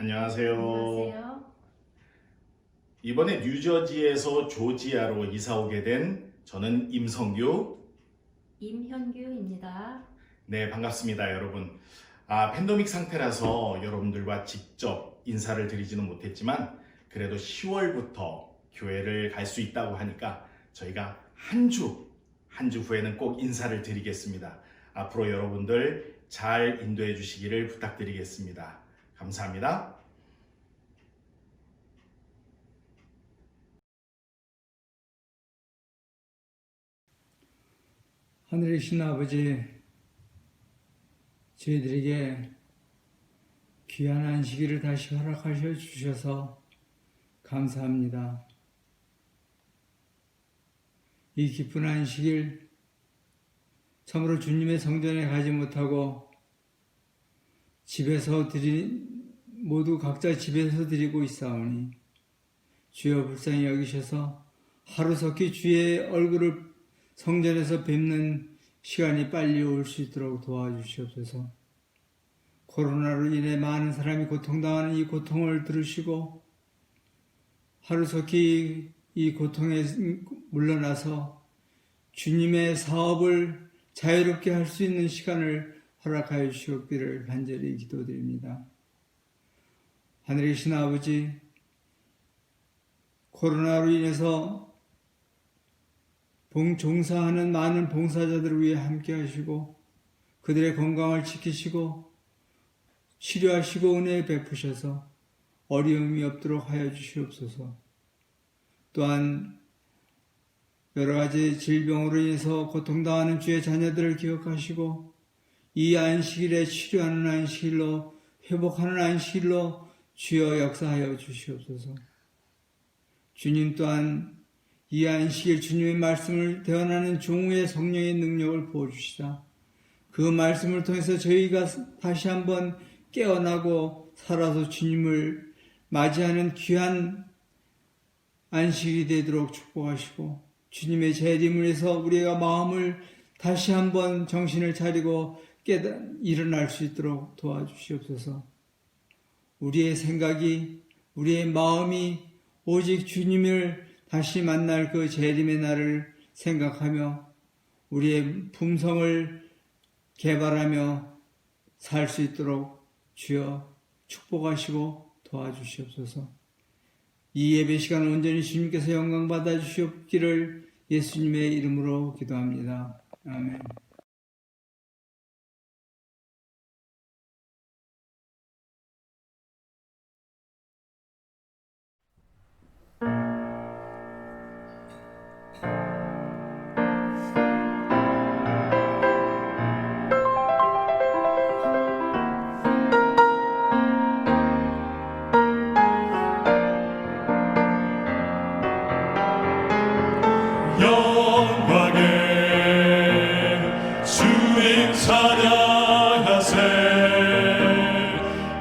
안녕하세요. 안녕하세요. 이번에 뉴저지에서 조지아로 이사 오게 된 저는 임성규. 임현규입니다. 네, 반갑습니다, 여러분. 팬데믹 상태라서 여러분들과 직접 인사를 드리지는 못했지만 그래도 10월부터 교회를 갈 수 있다고 하니까 저희가 한 주 후에는 꼭 인사를 드리겠습니다. 앞으로 여러분들 잘 인도해 주시기를 부탁드리겠습니다. 감사합니다. 하늘에 계신 아버지, 저희들에게 귀한 안식일을 다시 허락하셔 주셔서 감사합니다. 이 기쁜 안식일, 참으로 주님의 성전에 가지 못하고 모두 각자 집에서 드리고 있사오니 주여 불쌍히 여기셔서 하루속히 주의 얼굴을 성전에서 뵙는 시간이 빨리 올 수 있도록 도와주시옵소서. 코로나로 인해 많은 사람이 고통당하는 이 고통을 들으시고 하루속히 이 고통에 물러나서 주님의 사업을 자유롭게 할 수 있는 시간을 허락하여 주시옵기를 간절히 기도드립니다. 하늘에 계신 아버지, 코로나로 인해서 종사하는 많은 봉사자들을 위해 함께 하시고 그들의 건강을 지키시고 치료하시고 은혜 베푸셔서 어려움이 없도록 하여 주시옵소서. 또한 여러 가지 질병으로 인해서 고통당하는 주의 자녀들을 기억하시고 이 안식일에 치료하는 안식일로 회복하는 안식일로 주여 역사하여 주시옵소서. 주님 또한 이 안식일 주님의 말씀을 대언하는 종의 성령의 능력을 부어주시다. 그 말씀을 통해서 저희가 다시 한번 깨어나고 살아서 주님을 맞이하는 귀한 안식일이 되도록 축복하시고 주님의 재림을 해서 우리가 마음을 다시 한번 정신을 차리고 일어날 수 있도록 도와주시옵소서. 우리의 생각이, 우리의 마음이 오직 주님을 다시 만날 그 재림의 날을 생각하며 우리의 품성을 개발하며 살 수 있도록 주여 축복하시고 도와주시옵소서. 이 예배 시간 온전히 주님께서 영광 받아 주시옵기를 예수님의 이름으로 기도합니다. 아멘. 영광의 주님 찬양하세.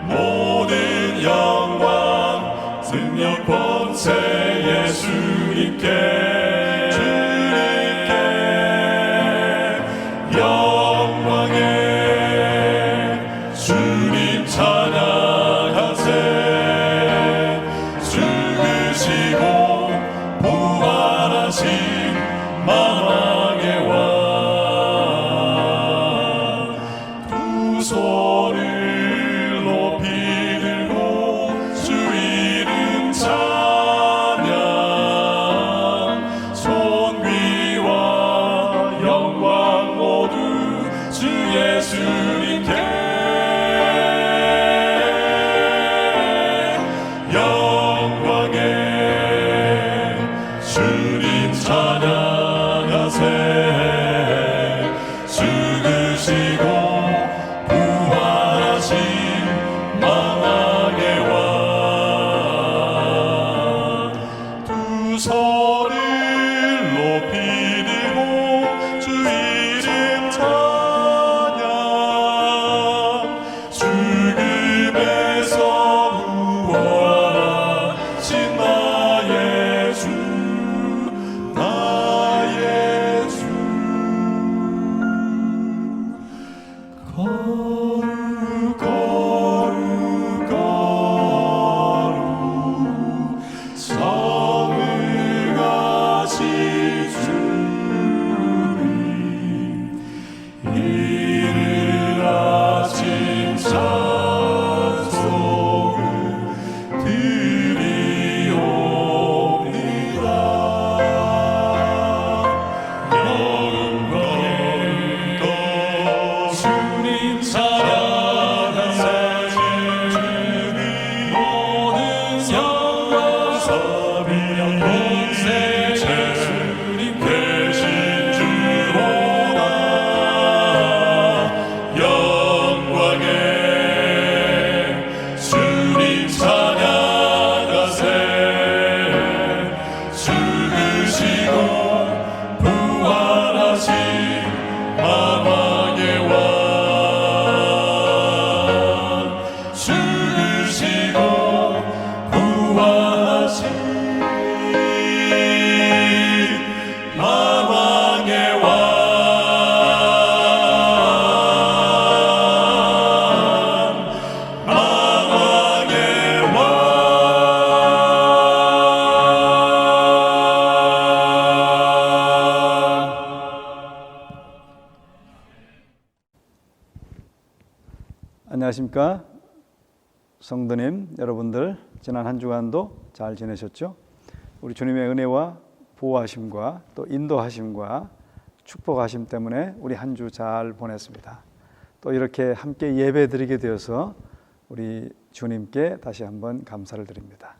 모든 영광 능력 권세 예수님께 영광의 주님 찬양하세. 죽으시고 부활하신 만왕의 왕, 두 손을 높이 들고 주 이름 찬양. 존귀와 영광 모두 주 예수님께. 영광의 주님 찬양하세. 죽으시고 부활하신 만왕의 왕, 두 손을 높이 들고 주 이름 찬양. 죽음에서 부활하신 나의 주, 나의 주. 거룩 거룩 안녕하십니까 성도님 여러분들, 지난 한 주간도 잘 지내셨죠? 우리 주님의 은혜와 보호하심과 또 인도하심과 축복하심 때문에 우리 한 주 잘 보냈습니다. 또 이렇게 함께 예배 드리게 되어서 우리 주님께 다시 한번 감사를 드립니다.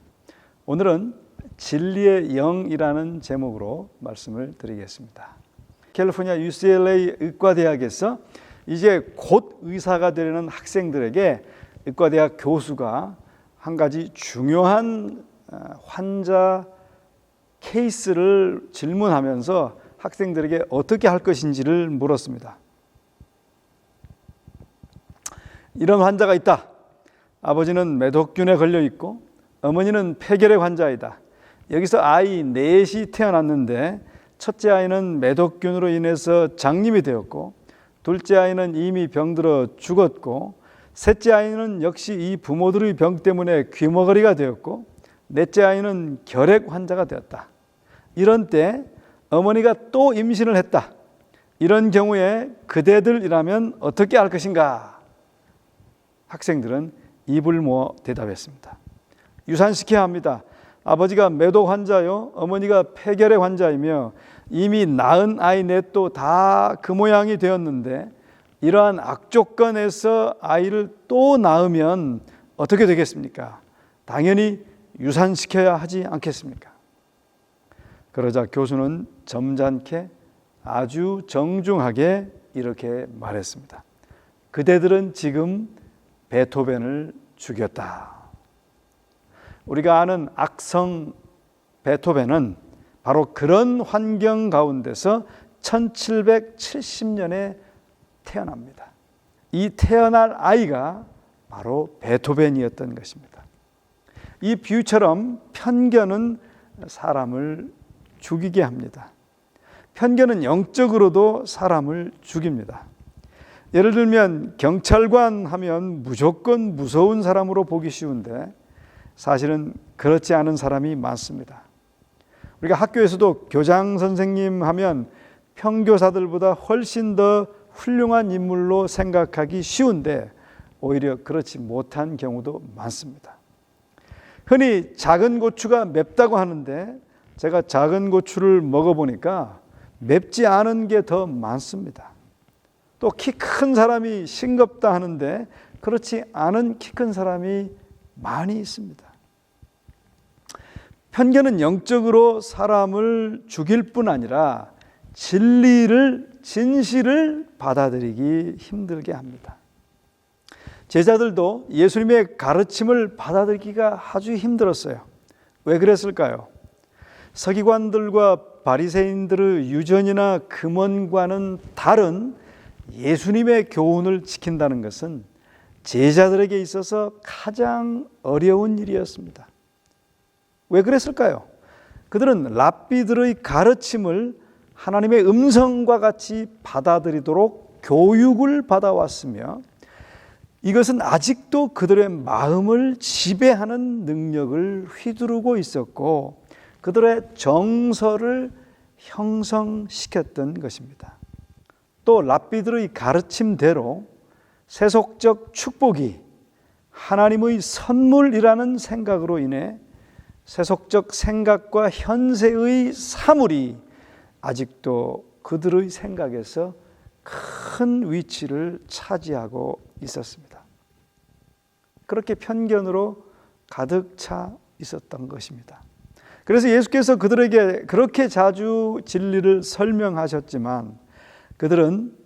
오늘은 진리의 영이라는 제목으로 말씀을 드리겠습니다. 캘리포니아 UCLA 의과대학에서 이제 곧 의사가 되려는 학생들에게 의과대학 교수가 한 가지 중요한 환자 케이스를 질문하면서 학생들에게 어떻게 할 것인지를 물었습니다. 이런 환자가 있다. 아버지는 매독균에 걸려 있고 어머니는 폐결핵 환자이다. 여기서 아이 넷이 태어났는데 첫째 아이는 매독균으로 인해서 장님이 되었고, 둘째 아이는 이미 병들어 죽었고, 셋째 아이는 역시 이 부모들의 병 때문에 귀머거리가 되었고, 넷째 아이는 결핵 환자가 되었다. 이런 때 어머니가 또 임신을 했다. 이런 경우에 그대들이라면 어떻게 할 것인가? 학생들은 입을 모아 대답했습니다. 유산시켜야 합니다. 아버지가 매독 환자요, 어머니가 폐결핵 환자이며 이미 낳은 아이 넷도 다 그 모양이 되었는데 이러한 악조건에서 아이를 또 낳으면 어떻게 되겠습니까? 당연히 유산시켜야 하지 않겠습니까? 그러자 교수는 점잖게 아주 정중하게 이렇게 말했습니다. 그대들은 지금 베토벤을 죽였다. 우리가 아는 악성 베토벤은 바로 그런 환경 가운데서 1770년에 태어납니다. 이 태어날 아이가 바로 베토벤이었던 것입니다. 이 비유처럼 편견은 사람을 죽이게 합니다. 편견은 영적으로도 사람을 죽입니다. 예를 들면 경찰관 하면 무조건 무서운 사람으로 보기 쉬운데 사실은 그렇지 않은 사람이 많습니다. 우리가 학교에서도 교장 선생님 하면 평교사들보다 훨씬 더 훌륭한 인물로 생각하기 쉬운데 오히려 그렇지 못한 경우도 많습니다. 흔히 작은 고추가 맵다고 하는데 제가 작은 고추를 먹어보니까 맵지 않은 게 더 많습니다. 또 키 큰 사람이 싱겁다 하는데 그렇지 않은 키 큰 사람이 많이 있습니다. 편견은 영적으로 사람을 죽일 뿐 아니라 진실을 받아들이기 힘들게 합니다. 제자들도 예수님의 가르침을 받아들이기가 아주 힘들었어요. 왜 그랬을까요? 서기관들과 바리새인들의 유전이나 금원과는 다른 예수님의 교훈을 지킨다는 것은 제자들에게 있어서 가장 어려운 일이었습니다. 왜 그랬을까요? 그들은 랍비들의 가르침을 하나님의 음성과 같이 받아들이도록 교육을 받아왔으며 이것은 아직도 그들의 마음을 지배하는 능력을 휘두르고 있었고 그들의 정서를 형성시켰던 것입니다. 또 랍비들의 가르침대로 세속적 축복이 하나님의 선물이라는 생각으로 인해 세속적 생각과 현세의 사물이 아직도 그들의 생각에서 큰 위치를 차지하고 있었습니다. 그렇게 편견으로 가득 차 있었던 것입니다. 그래서 예수께서 그들에게 그렇게 자주 진리를 설명하셨지만 그들은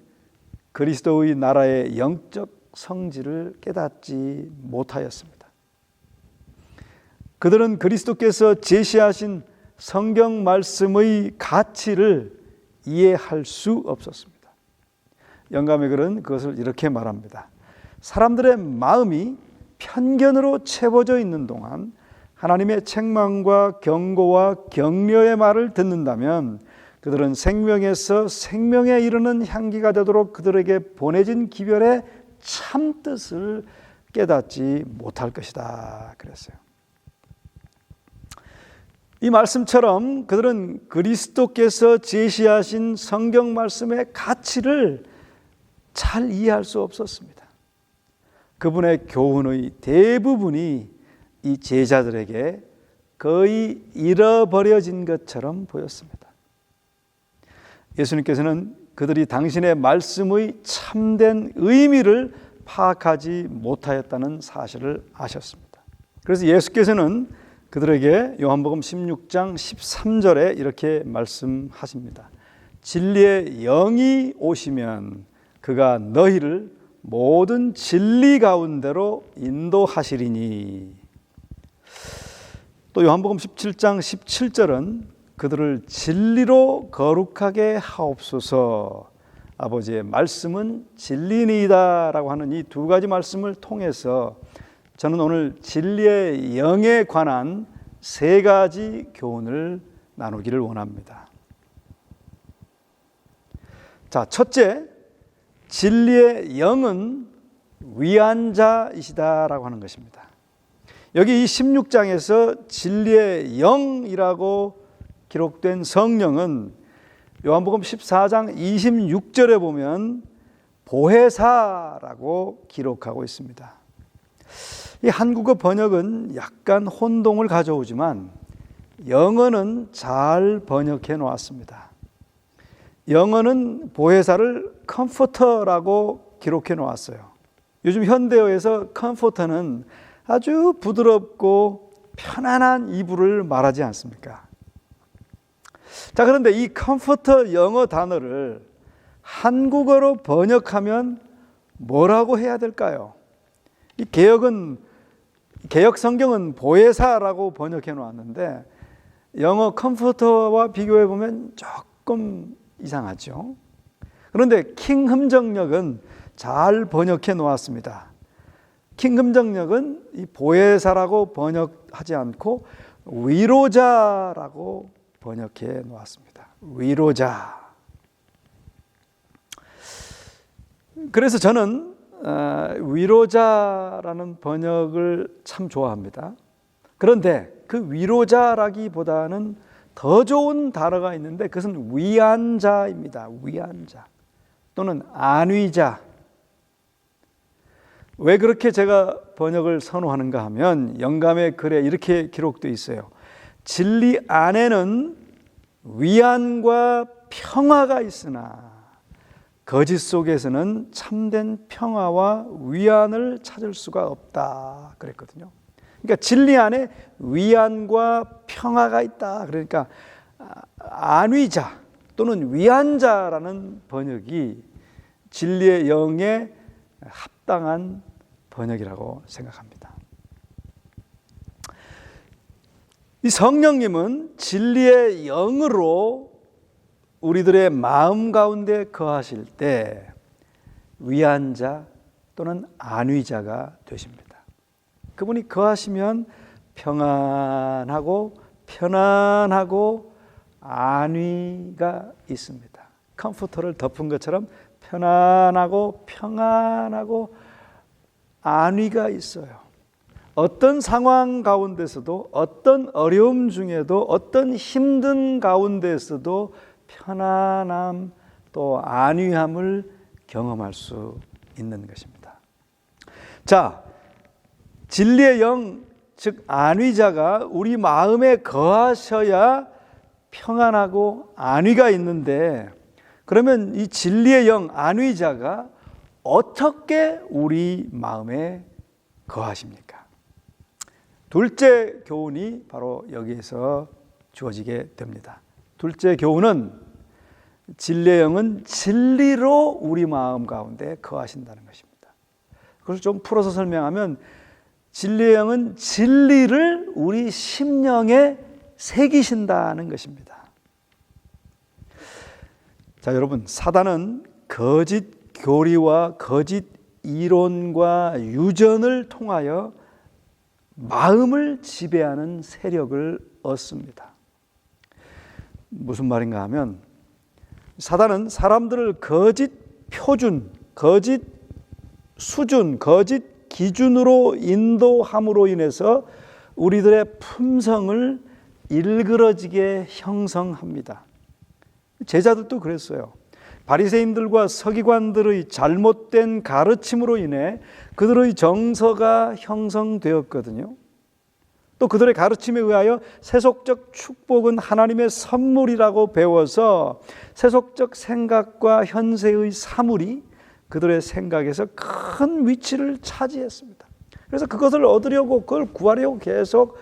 그리스도의 나라의 영적 성질을 깨닫지 못하였습니다. 그들은 그리스도께서 제시하신 성경 말씀의 가치를 이해할 수 없었습니다. 영감의 글은 그것을 이렇게 말합니다. 사람들의 마음이 편견으로 채워져 있는 동안 하나님의 책망과 경고와 격려의 말을 듣는다면 그들은 생명에서 생명에 이르는 향기가 되도록 그들에게 보내진 기별의 참뜻을 깨닫지 못할 것이다 그랬어요. 이 말씀처럼 그들은 그리스도께서 제시하신 성경 말씀의 가치를 잘 이해할 수 없었습니다. 그분의 교훈의 대부분이 이 제자들에게 거의 잃어버려진 것처럼 보였습니다. 예수님께서는 그들이 당신의 말씀의 참된 의미를 파악하지 못하였다는 사실을 아셨습니다. 그래서 예수께서는 그들에게 요한복음 16장 13절에 이렇게 말씀하십니다. 진리의 영이 오시면 그가 너희를 모든 진리 가운데로 인도하시리니. 또 요한복음 17장 17절은 그들을 진리로 거룩하게 하옵소서, 아버지의 말씀은 진리니이다 라고 하는 이 두 가지 말씀을 통해서 저는 오늘 진리의 영에 관한 세 가지 교훈을 나누기를 원합니다. 자, 첫째, 진리의 영은 위안자이시다라고 하는 것입니다. 여기 이 16장에서 진리의 영이라고 기록된 성령은 요한복음 14장 26절에 보면 보혜사라고 기록하고 있습니다. 이 한국어 번역은 약간 혼동을 가져오지만 영어는 잘 번역해 놓았습니다. 영어는 보혜사를 컴포터라고 기록해 놓았어요. 요즘 현대어에서 컴포터는 아주 부드럽고 편안한 이불을 말하지 않습니까? 자, 그런데 이 컴포터 영어 단어를 한국어로 번역하면 뭐라고 해야 될까요? 이 개역 성경은 보혜사라고 번역해 놓았는데 영어 컴포터와 비교해 보면 조금 이상하죠. 그런데 킹흠정역은 잘 번역해 놓았습니다. 킹흠정역은 이 보혜사라고 번역하지 않고 위로자라고 번역해 놓았습니다. 위로자. 그래서 저는 위로자라는 번역을 참 좋아합니다. 그런데 그 위로자라기보다는 더 좋은 단어가 있는데 그것은 위안자입니다. 위안자 또는 안위자. 왜 그렇게 제가 번역을 선호하는가 하면 영감의 글에 이렇게 기록되어 있어요. 진리 안에는 위안과 평화가 있으나 거짓 속에서는 참된 평화와 위안을 찾을 수가 없다 그랬거든요. 그러니까 진리 안에 위안과 평화가 있다. 그러니까 안위자 또는 위안자라는 번역이 진리의 영에 합당한 번역이라고 생각합니다. 이 성령님은 진리의 영으로 우리들의 마음 가운데 거하실 때 위안자 또는 안위자가 되십니다. 그분이 거하시면 평안하고 편안하고 안위가 있습니다. 컴포터를 덮은 것처럼 편안하고 평안하고 안위가 있어요. 어떤 상황 가운데서도 어떤 어려움 중에도 어떤 힘든 가운데서도 편안함 또 안위함을 경험할 수 있는 것입니다. 자, 진리의 영, 즉 안위자가 우리 마음에 거하셔야 평안하고 안위가 있는데 그러면 이 진리의 영, 안위자가 어떻게 우리 마음에 거하십니까? 둘째 교훈이 바로 여기에서 주어지게 됩니다. 둘째 교훈은 진리의 영은 진리로 우리 마음 가운데 거하신다는 것입니다. 그걸 좀 풀어서 설명하면 진리의 영은 진리를 우리 심령에 새기신다는 것입니다. 자, 여러분, 사단은 거짓 교리와 거짓 이론과 유전을 통하여 마음을 지배하는 세력을 얻습니다. 무슨 말인가 하면 사단은 사람들을 거짓 표준, 거짓 수준, 거짓 기준으로 인도함으로 인해서 우리들의 품성을 일그러지게 형성합니다. 제자들도 그랬어요. 바리새인들과 서기관들의 잘못된 가르침으로 인해 그들의 정서가 형성되었거든요. 또 그들의 가르침에 의하여 세속적 축복은 하나님의 선물이라고 배워서 세속적 생각과 현세의 사물이 그들의 생각에서 큰 위치를 차지했습니다. 그래서 그것을 얻으려고 그걸 구하려고 계속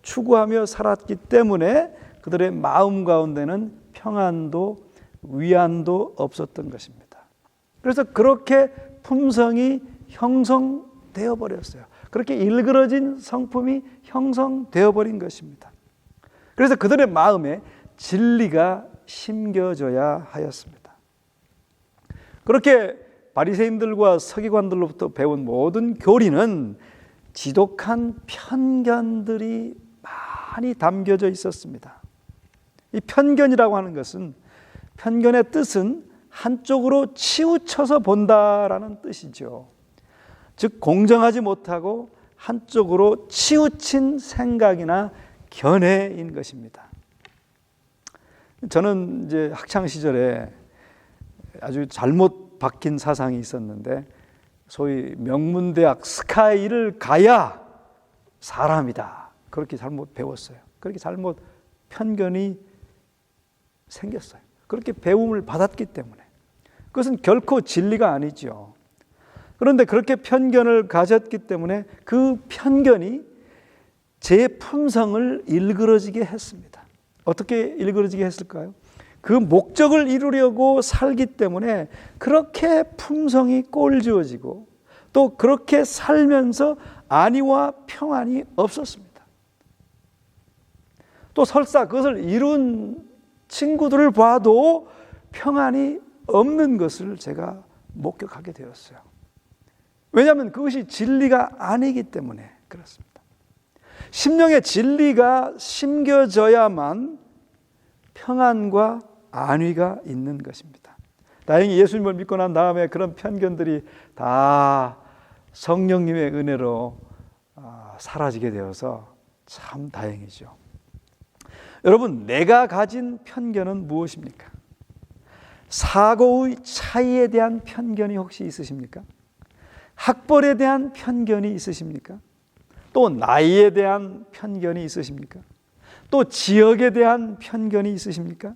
추구하며 살았기 때문에 그들의 마음 가운데는 평안도 위안도 없었던 것입니다. 그래서 그렇게 품성이 형성되어 버렸어요. 그렇게 일그러진 성품이 형성되어 버린 것입니다. 그래서 그들의 마음에 진리가 심겨져야 하였습니다. 그렇게 바리새인들과 서기관들로부터 배운 모든 교리는 지독한 편견들이 많이 담겨져 있었습니다. 이 편견이라고 하는 것은, 편견의 뜻은 한쪽으로 치우쳐서 본다라는 뜻이죠. 즉 공정하지 못하고 한쪽으로 치우친 생각이나 견해인 것입니다. 저는 이제 학창 시절에 아주 잘못 박힌 사상이 있었는데, 소위 명문대학 스카이를 가야 사람이다, 그렇게 잘못 배웠어요. 그렇게 잘못 편견이 생겼어요. 그렇게 배움을 받았기 때문에. 그것은 결코 진리가 아니죠. 그런데 그렇게 편견을 가졌기 때문에 그 편견이 제 품성을 일그러지게 했습니다. 어떻게 일그러지게 했을까요? 그 목적을 이루려고 살기 때문에 그렇게 품성이 꼴지어지고 또 그렇게 살면서 안위와 평안이 없었습니다. 또 설사 그것을 이룬 친구들을 봐도 평안이 없는 것을 제가 목격하게 되었어요. 왜냐하면 그것이 진리가 아니기 때문에 그렇습니다. 심령의 진리가 심겨져야만 평안과 안위가 있는 것입니다. 다행히 예수님을 믿고 난 다음에 그런 편견들이 다 성령님의 은혜로 사라지게 되어서 참 다행이죠. 여러분, 내가 가진 편견은 무엇입니까? 사고의 차이에 대한 편견이 혹시 있으십니까? 학벌에 대한 편견이 있으십니까? 또 나이에 대한 편견이 있으십니까? 또 지역에 대한 편견이 있으십니까?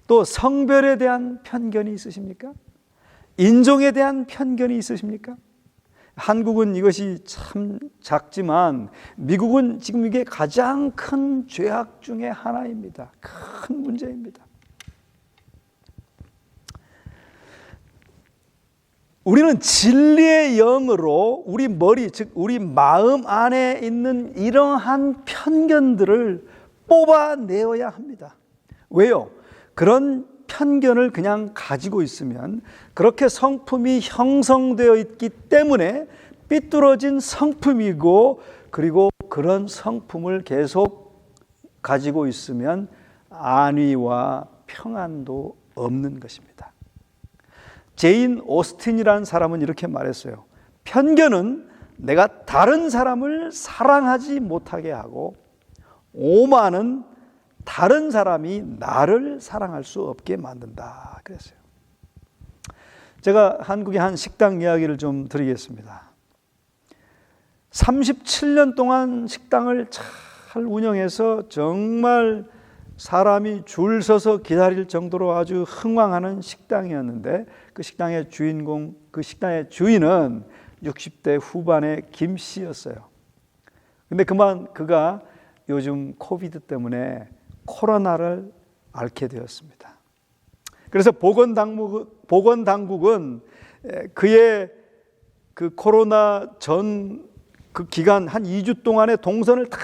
또 성별에 대한 편견이 있으십니까? 인종에 대한 편견이 있으십니까? 한국은 이것이 참 작지만 미국은 지금 이게 가장 큰 죄악 중에 하나입니다. 큰 문제입니다. 우리는 진리의 영으로 우리 머리, 즉 우리 마음 안에 있는 이러한 편견들을 뽑아내어야 합니다. 왜요? 그런 편견을 그냥 가지고 있으면 그렇게 성품이 형성되어 있기 때문에 삐뚤어진 성품이고, 그리고 그런 성품을 계속 가지고 있으면 안위와 평안도 없는 것입니다. 제인 오스틴이라는 사람은 이렇게 말했어요. 편견은 내가 다른 사람을 사랑하지 못하게 하고, 오만은 다른 사람이 나를 사랑할 수 없게 만든다 그랬어요. 제가 한국의 한 식당 이야기를 좀 드리겠습니다. 37년 동안 식당을 잘 운영해서 정말 사람이 줄 서서 기다릴 정도로 아주 흥왕하는 식당이었는데, 그 식당의 주인공, 그 식당의 주인은 60대 후반의 김 씨였어요. 근데 그만 그가 요즘 코비드 때문에 코로나를 앓게 되었습니다. 그래서 보건당국은 그의 그 코로나 전 그 기간 한 2주 동안의 동선을 다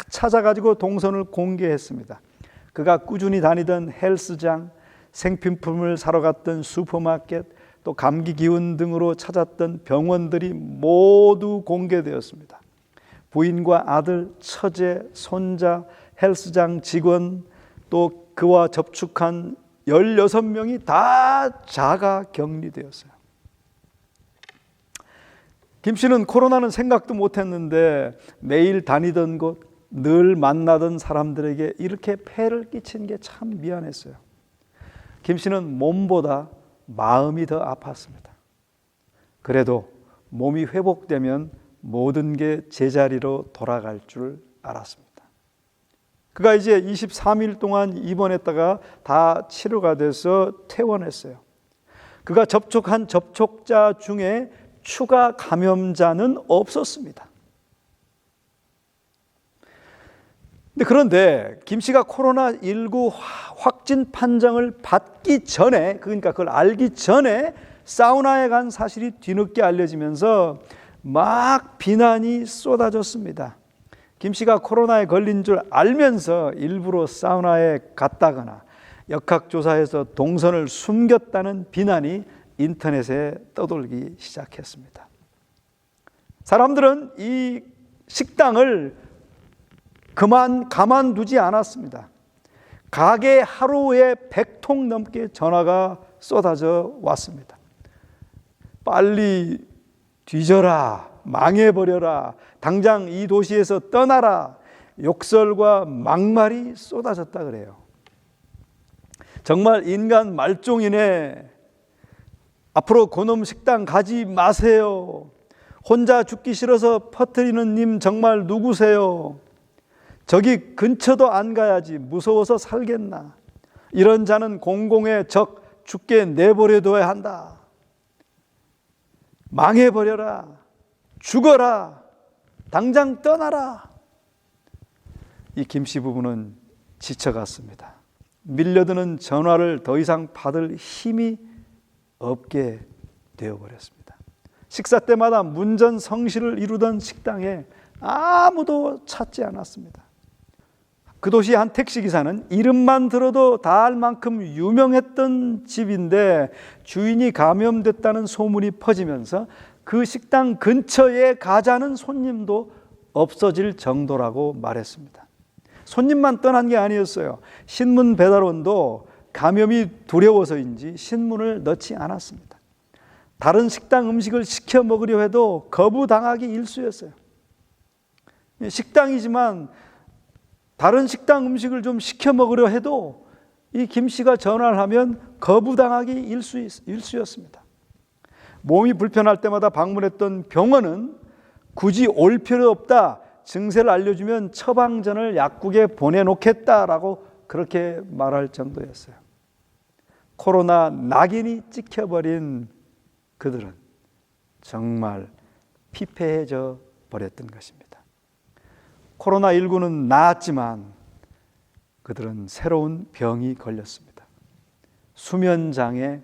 찾아가지고 동선을 공개했습니다. 그가 꾸준히 다니던 헬스장, 생필품을 사러 갔던 슈퍼마켓, 또 감기 기운 등으로 찾았던 병원들이 모두 공개되었습니다. 부인과 아들, 처제, 손자, 헬스장 직원, 또 그와 접촉한 16명이 다 자가 격리되었어요. 김 씨는 코로나는 생각도 못했는데 매일 다니던 곳, 늘 만나던 사람들에게 이렇게 폐를 끼친 게 참 미안했어요. 김 씨는 몸보다 마음이 더 아팠습니다. 그래도 몸이 회복되면 모든 게 제자리로 돌아갈 줄 알았습니다. 그가 이제 23일 동안 입원했다가 다 치료가 돼서 퇴원했어요. 그가 접촉한 접촉자 중에 추가 감염자는 없었습니다. 그런데 김 씨가 코로나19 확진 판정을 받기 전에, 그러니까 그걸 알기 전에 사우나에 간 사실이 뒤늦게 알려지면서 막 비난이 쏟아졌습니다. 김 씨가 코로나에 걸린 줄 알면서 일부러 사우나에 갔다거나 역학조사에서 동선을 숨겼다는 비난이 인터넷에 떠돌기 시작했습니다. 사람들은 이 식당을 가만두지 않았습니다. 가게 하루에 100통 넘게 전화가 쏟아져 왔습니다. 빨리 뒤져라, 망해버려라, 당장 이 도시에서 떠나라, 욕설과 막말이 쏟아졌다 그래요. 정말 인간 말종이네. 앞으로 그놈 식당 가지 마세요. 혼자 죽기 싫어서 퍼뜨리는 님 정말 누구세요? 저기 근처도 안 가야지 무서워서 살겠나. 이런 자는 공공의 적 죽게 내버려둬야 한다. 망해버려라. 죽어라. 당장 떠나라. 이 김씨 부부는 지쳐갔습니다. 밀려드는 전화를 더 이상 받을 힘이 없게 되어버렸습니다. 식사 때마다 문전성시를 이루던 식당에 아무도 찾지 않았습니다. 그 도시 한 택시기사는 이름만 들어도 다 알 만큼 유명했던 집인데 주인이 감염됐다는 소문이 퍼지면서 그 식당 근처에 가자는 손님도 없어질 정도라고 말했습니다. 손님만 떠난 게 아니었어요. 신문 배달원도 감염이 두려워서인지 신문을 넣지 않았습니다. 다른 식당 음식을 시켜 먹으려 해도 거부당하기 일쑤였어요. 식당이지만 다른 식당 음식을 좀 시켜 먹으려 해도 이 김 씨가 전화를 하면 거부당하기 일쑤였습니다. 몸이 불편할 때마다 방문했던 병원은 굳이 올 필요 없다, 증세를 알려주면 처방전을 약국에 보내놓겠다라고 그렇게 말할 정도였어요. 코로나 낙인이 찍혀버린 그들은 정말 피폐해져 버렸던 것입니다. 코로나19는 나았지만 그들은 새로운 병이 걸렸습니다. 수면장애,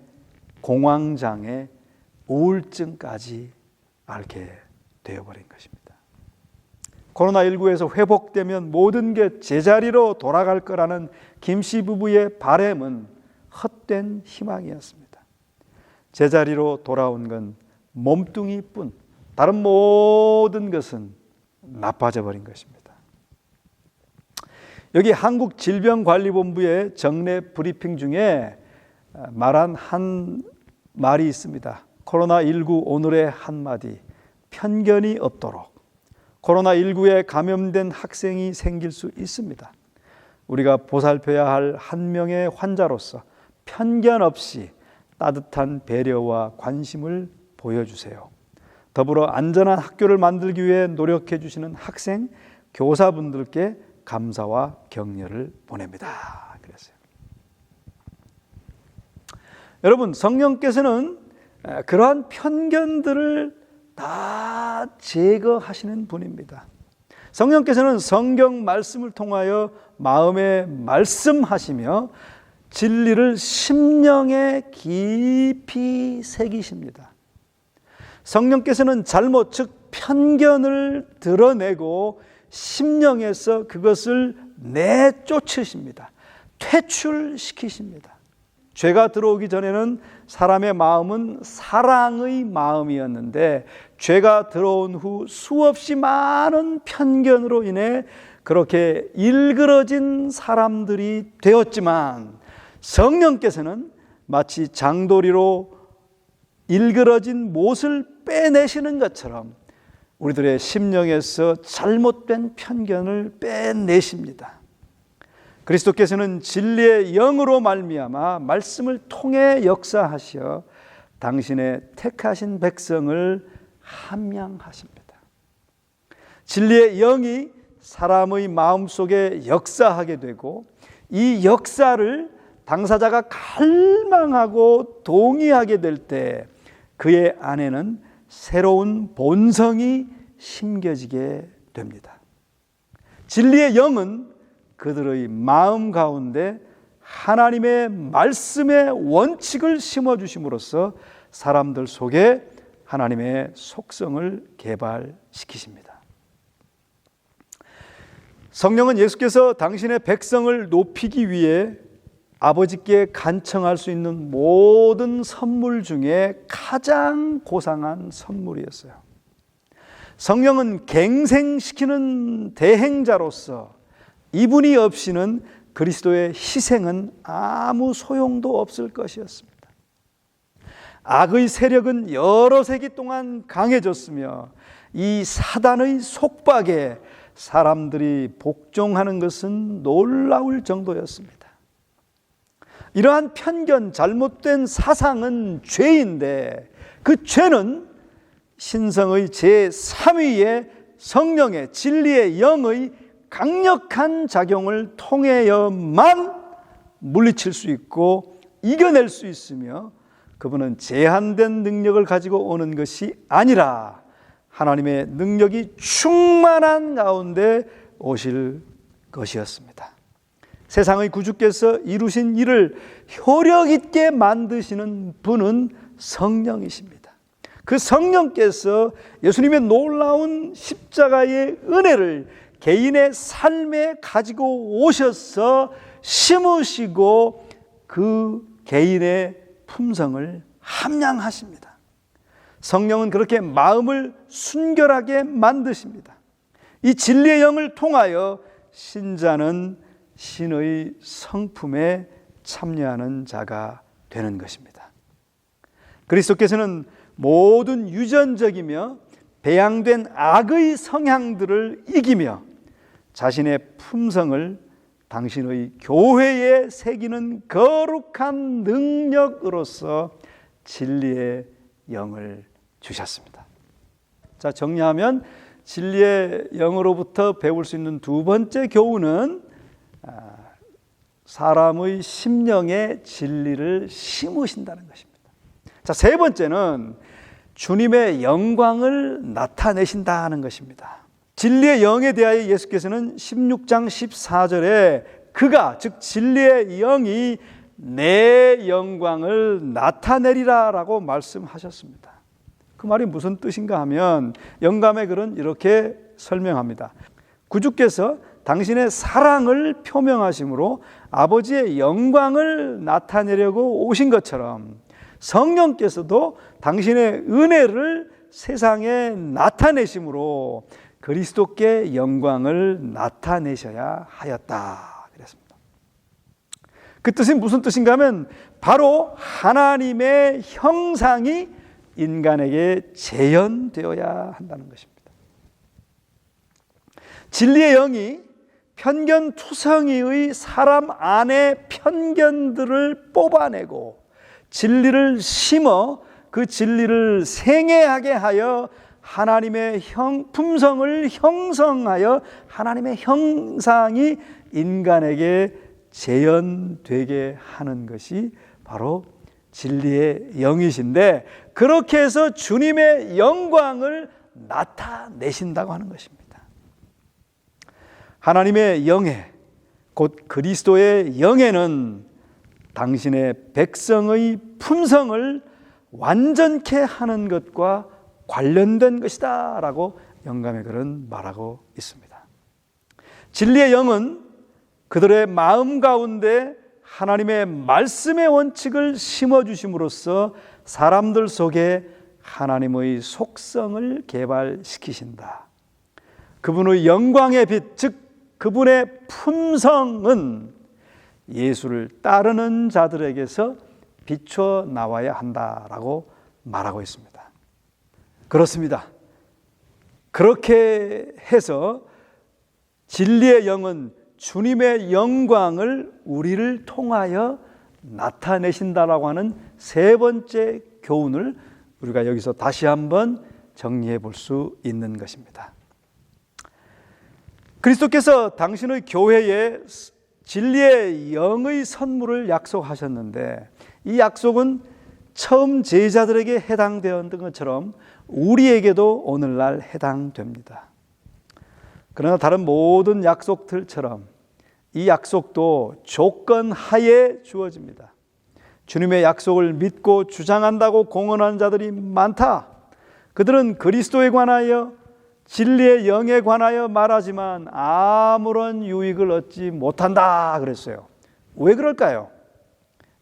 공황장애, 우울증까지 앓게 되어버린 것입니다. 코로나19에서 회복되면 모든 게 제자리로 돌아갈 거라는 김씨 부부의 바람은 헛된 희망이었습니다. 제자리로 돌아온 건 몸뚱이뿐, 다른 모든 것은 나빠져 버린 것입니다. 여기 한국질병관리본부의 정례 브리핑 중에 말한 한 말이 있습니다. 코로나19 오늘의 한마디, 편견이 없도록. 코로나19에 감염된 학생이 생길 수 있습니다. 우리가 보살펴야 할 한 명의 환자로서 편견 없이 따뜻한 배려와 관심을 보여주세요. 더불어 안전한 학교를 만들기 위해 노력해 주시는 학생, 교사분들께 감사와 격려를 보냅니다. 그랬어요. 여러분, 성령께서는 그러한 편견들을 다 제거하시는 분입니다. 성령께서는 성경 말씀을 통하여 마음에 말씀하시며 진리를 심령에 깊이 새기십니다. 성령께서는 잘못, 즉 편견을 드러내고 심령에서 그것을 내쫓으십니다. 퇴출시키십니다. 죄가 들어오기 전에는 사람의 마음은 사랑의 마음이었는데 죄가 들어온 후 수없이 많은 편견으로 인해 그렇게 일그러진 사람들이 되었지만 성령께서는 마치 장도리로 일그러진 못을 빼내시는 것처럼 우리들의 심령에서 잘못된 편견을 빼내십니다. 그리스도께서는 진리의 영으로 말미암아 말씀을 통해 역사하셔 당신의 택하신 백성을 함양하십니다. 진리의 영이 사람의 마음속에 역사하게 되고 이 역사를 당사자가 갈망하고 동의하게 될 때 그의 안에는 새로운 본성이 심겨지게 됩니다. 진리의 영은 그들의 마음 가운데 하나님의 말씀의 원칙을 심어주심으로써 사람들 속에 하나님의 속성을 개발시키십니다. 성령은 예수께서 당신의 백성을 높이기 위해 아버지께 간청할 수 있는 모든 선물 중에 가장 고상한 선물이었어요. 성령은 갱생시키는 대행자로서 이분이 없이는 그리스도의 희생은 아무 소용도 없을 것이었습니다. 악의 세력은 여러 세기 동안 강해졌으며 이 사단의 속박에 사람들이 복종하는 것은 놀라울 정도였습니다. 이러한 편견, 잘못된 사상은 죄인데 그 죄는 신성의 제3위의 성령의 진리의 영의 강력한 작용을 통하여만 물리칠 수 있고 이겨낼 수 있으며 그분은 제한된 능력을 가지고 오는 것이 아니라 하나님의 능력이 충만한 가운데 오실 것이었습니다. 세상의 구주께서 이루신 일을 효력 있게 만드시는 분은 성령이십니다. 그 성령께서 예수님의 놀라운 십자가의 은혜를 개인의 삶에 가지고 오셔서 심으시고 그 개인의 품성을 함양하십니다. 성령은 그렇게 마음을 순결하게 만드십니다. 이 진리의 영을 통하여 신자는 신의 성품에 참여하는 자가 되는 것입니다. 그리스도께서는 모든 유전적이며 배양된 악의 성향들을 이기며 자신의 품성을 당신의 교회에 새기는 거룩한 능력으로서 진리의 영을 주셨습니다. 자, 정리하면 진리의 영으로부터 배울 수 있는 두 번째 교훈은 사람의 심령에 진리를 심으신다는 것입니다. 자, 세 번째는 주님의 영광을 나타내신다는 것입니다. 진리의 영에 대하여 예수께서는 16장 14절에 그가 즉 진리의 영이 내 영광을 나타내리라 라고 말씀하셨습니다. 그 말이 무슨 뜻인가 하면 영감의 글은 이렇게 설명합니다. 구주께서 당신의 사랑을 표명하심으로 아버지의 영광을 나타내려고 오신 것처럼 성령께서도 당신의 은혜를 세상에 나타내심으로 그리스도께 영광을 나타내셔야 하였다 그랬습니다. 그 뜻이 무슨 뜻인가 하면 바로 하나님의 형상이 인간에게 재현되어야 한다는 것입니다. 진리의 영이 편견투성이의 사람 안의 편견들을 뽑아내고 진리를 심어 그 진리를 생애하게 하여 하나님의 품성을 형성하여 하나님의 형상이 인간에게 재현되게 하는 것이 바로 진리의 영이신데 그렇게 해서 주님의 영광을 나타내신다고 하는 것입니다. 하나님의 영에 곧 그리스도의 영에는 당신의 백성의 품성을 완전케 하는 것과 관련된 것이다 라고 영감의 글은 말하고 있습니다. 진리의 영은 그들의 마음 가운데 하나님의 말씀의 원칙을 심어주심으로써 사람들 속에 하나님의 속성을 개발시키신다. 그분의 영광의 빛, 즉 그분의 품성은 예수를 따르는 자들에게서 비춰 나와야 한다라고 말하고 있습니다. 그렇습니다. 그렇게 해서 진리의 영은 주님의 영광을 우리를 통하여 나타내신다라고 하는 세 번째 교훈을 우리가 여기서 다시 한번 정리해 볼 수 있는 것입니다. 그리스도께서 당신의 교회에 진리의 영의 선물을 약속하셨는데 이 약속은 처음 제자들에게 해당되었던 것처럼 우리에게도 오늘날 해당됩니다. 그러나 다른 모든 약속들처럼 이 약속도 조건 하에 주어집니다. 주님의 약속을 믿고 주장한다고 공언하는 자들이 많다. 그들은 그리스도에 관하여 진리의 영에 관하여 말하지만 아무런 유익을 얻지 못한다 그랬어요. 왜 그럴까요?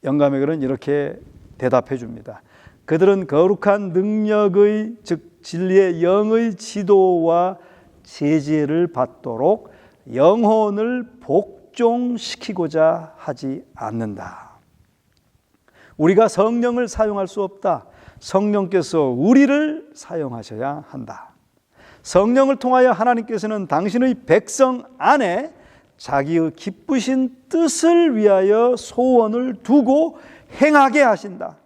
영감의 글은 이렇게 대답해 줍니다. 그들은 거룩한 능력의 즉 진리의 영의 지도와 제지를 받도록 영혼을 복종시키고자 하지 않는다. 우리가 성령을 사용할 수 없다. 성령께서 우리를 사용하셔야 한다. 성령을 통하여 하나님께서는 당신의 백성 안에 자기의 기쁘신 뜻을 위하여 소원을 두고 행하게 하신다.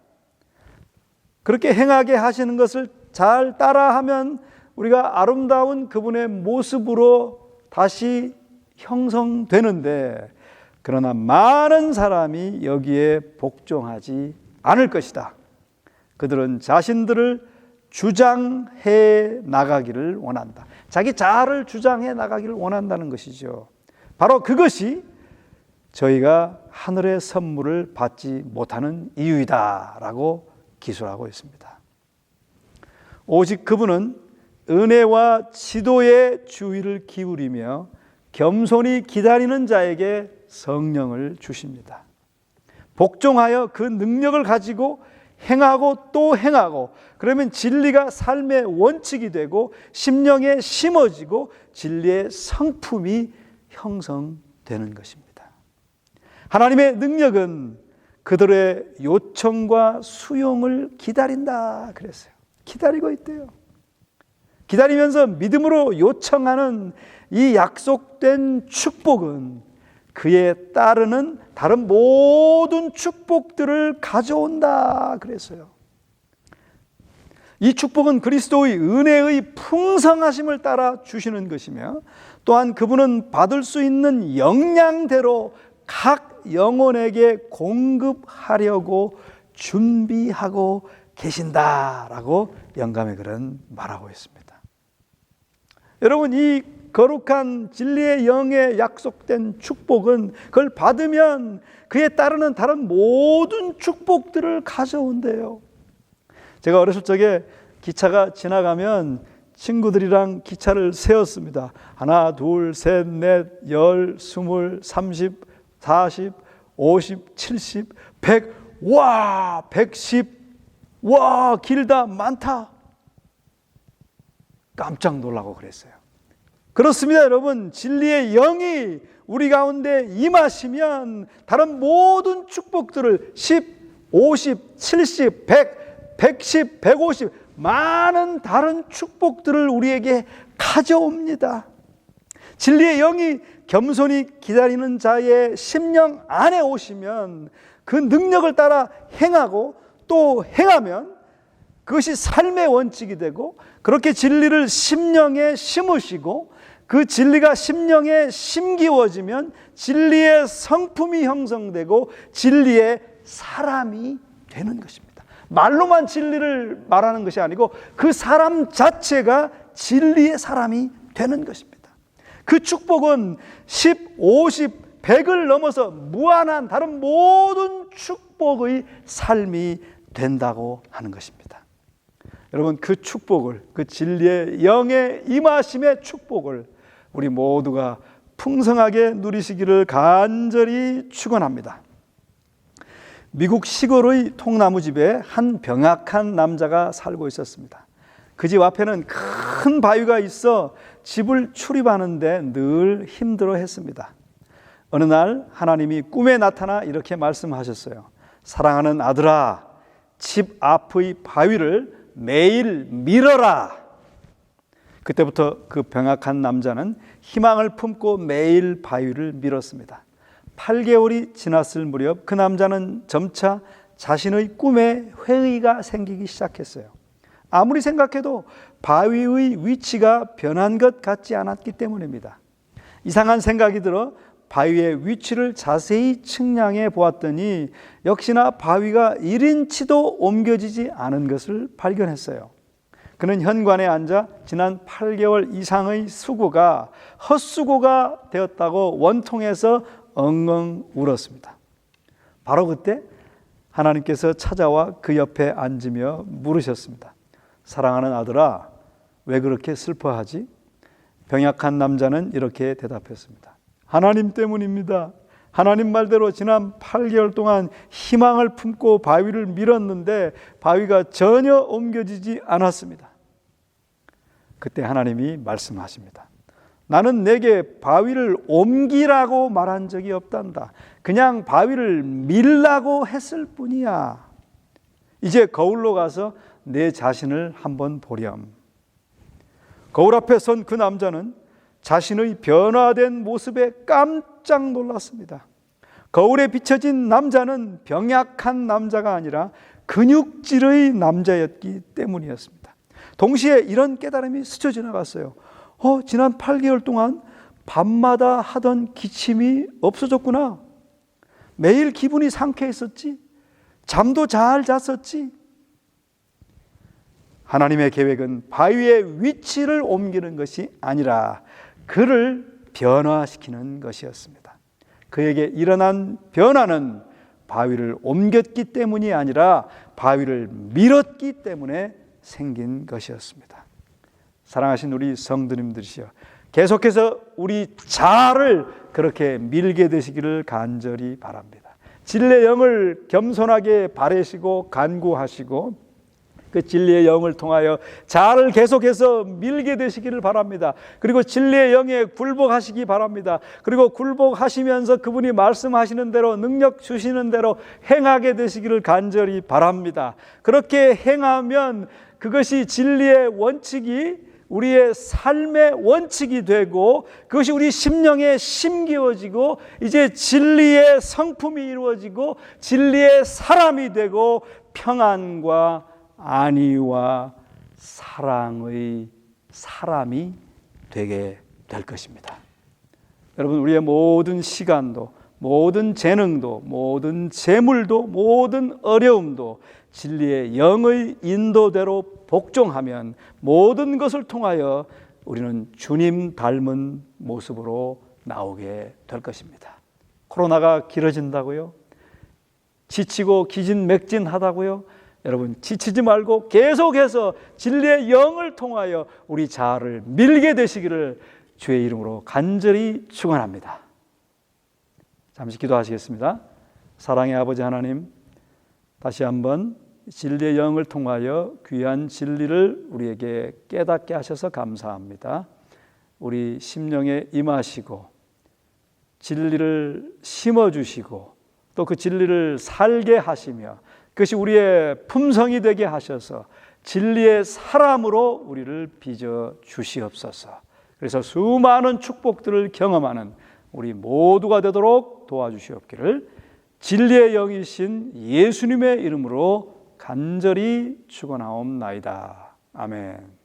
그렇게 행하게 하시는 것을 잘 따라하면 우리가 아름다운 그분의 모습으로 다시 형성되는데, 그러나 많은 사람이 여기에 복종하지 않을 것이다. 그들은 자신들을 주장해 나가기를 원한다. 자기 자아를 주장해 나가기를 원한다는 것이죠. 바로 그것이 저희가 하늘의 선물을 받지 못하는 이유이다라고 기술하고 있습니다. 오직 그분은 은혜와 지도에 주의를 기울이며 겸손히 기다리는 자에게 성령을 주십니다. 복종하여 그 능력을 가지고 행하고 또 행하고, 그러면 진리가 삶의 원칙이 되고 심령에 심어지고 진리의 성품이 형성되는 것입니다. 하나님의 능력은 그들의 요청과 수용을 기다린다 그랬어요. 기다리고 있대요. 기다리면서 믿음으로 요청하는 이 약속된 축복은 그에 따르는 다른 모든 축복들을 가져온다 그랬어요. 이 축복은 그리스도의 은혜의 풍성하심을 따라 주시는 것이며, 또한 그분은 받을 수 있는 역량대로 각 영혼에게 공급하려고 준비하고 계신다라고 영감의 글은 말하고 있습니다. 여러분, 이 거룩한 진리의 영에 약속된 축복은 그걸 받으면 그에 따르는 다른 모든 축복들을 가져온대요. 제가 어렸을 적에 기차가 지나가면 친구들이랑 기차를 세웠습니다. 하나, 둘, 셋, 넷, 10, 20, 30, 40, 50, 70, 100, 와, 110, 와, 길다, 많다. 깜짝 놀라고 그랬어요. 그렇습니다, 여러분. 진리의 영이 우리 가운데 임하시면 다른 모든 축복들을 10, 50, 70, 100, 110, 150 많은 다른 축복들을 우리에게 가져옵니다. 진리의 영이 겸손히 기다리는 자의 심령 안에 오시면 그 능력을 따라 행하고 또 행하면 그것이 삶의 원칙이 되고, 그렇게 진리를 심령에 심으시고 그 진리가 심령에 심기워지면 진리의 성품이 형성되고 진리의 사람이 되는 것입니다. 말로만 진리를 말하는 것이 아니고 그 사람 자체가 진리의 사람이 되는 것입니다. 그 축복은 10, 50, 100을 넘어서 무한한 다른 모든 축복의 삶이 된다고 하는 것입니다. 여러분, 그 축복을, 그 진리의 영의 임하심의 축복을 우리 모두가 풍성하게 누리시기를 간절히 축원합니다. 미국 시골의 통나무집에 한 병약한 남자가 살고 있었습니다. 그 집 앞에는 큰 바위가 있어 집을 출입하는데 늘 힘들어했습니다. 어느 날 하나님이 꿈에 나타나 이렇게 말씀하셨어요. 사랑하는 아들아, 집 앞의 바위를 매일 밀어라. 그때부터 그 병약한 남자는 희망을 품고 매일 바위를 밀었습니다. 8개월이 지났을 무렵 그 남자는 점차 자신의 꿈에 회의가 생기기 시작했어요. 아무리 생각해도 바위의 위치가 변한 것 같지 않았기 때문입니다. 이상한 생각이 들어 바위의 위치를 자세히 측량해 보았더니 역시나 바위가 1인치도 옮겨지지 않은 것을 발견했어요. 그는 현관에 앉아 지난 8개월 이상의 수고가 헛수고가 되었다고 원통해서 엉엉 울었습니다. 바로 그때 하나님께서 찾아와 그 옆에 앉으며 물으셨습니다. 사랑하는 아들아, 왜 그렇게 슬퍼하지? 병약한 남자는 이렇게 대답했습니다. 하나님 때문입니다. 하나님 말대로 지난 8개월 동안 희망을 품고 바위를 밀었는데 바위가 전혀 옮겨지지 않았습니다. 그때 하나님이 말씀하십니다. 나는 내게 바위를 옮기라고 말한 적이 없단다. 그냥 바위를 밀라고 했을 뿐이야. 이제 거울로 가서 내 자신을 한번 보렴. 거울 앞에 선 그 남자는 자신의 변화된 모습에 깜짝 놀랐습니다. 거울에 비춰진 남자는 병약한 남자가 아니라 근육질의 남자였기 때문이었습니다. 동시에 이런 깨달음이 스쳐 지나갔어요. 지난 8개월 동안 밤마다 하던 기침이 없어졌구나. 매일 기분이 상쾌했었지. 잠도 잘 잤었지. 하나님의 계획은 바위의 위치를 옮기는 것이 아니라 그를 변화시키는 것이었습니다. 그에게 일어난 변화는 바위를 옮겼기 때문이 아니라 바위를 밀었기 때문에 생긴 것이었습니다. 사랑하신 우리 성도님들이시여, 계속해서 우리 자아를 그렇게 밀게 되시기를 간절히 바랍니다. 진리의 영을 겸손하게 바라시고 간구하시고 그 진리의 영을 통하여 자아를 계속해서 밀게 되시기를 바랍니다. 그리고 진리의 영에 굴복하시기 바랍니다. 그리고 굴복하시면서 그분이 말씀하시는 대로 능력 주시는 대로 행하게 되시기를 간절히 바랍니다. 그렇게 행하면 그것이 진리의 원칙이 우리의 삶의 원칙이 되고 그것이 우리 심령에 심기워지고 이제 진리의 성품이 이루어지고 진리의 사람이 되고 평안과 안위와 사랑의 사람이 되게 될 것입니다. 여러분, 우리의 모든 시간도, 모든 재능도, 모든 재물도, 모든 어려움도 진리의 영의 인도대로 복종하면 모든 것을 통하여 우리는 주님 닮은 모습으로 나오게 될 것입니다. 코로나가 길어진다고요? 지치고 기진맥진하다고요? 여러분, 지치지 말고 계속해서 진리의 영을 통하여 우리 자아를 밀게 되시기를 주의 이름으로 간절히 축원합니다. 잠시 기도하시겠습니다. 사랑의 아버지 하나님, 다시 한번 진리의 영을 통하여 귀한 진리를 우리에게 깨닫게 하셔서 감사합니다. 우리 심령에 임하시고 진리를 심어주시고 또 그 진리를 살게 하시며 그것이 우리의 품성이 되게 하셔서 진리의 사람으로 우리를 빚어 주시옵소서. 그래서 수많은 축복들을 경험하는 우리 모두가 되도록 도와주시옵기를 진리의 영이신 예수님의 이름으로 간절히 축원하옵나이다. 아멘.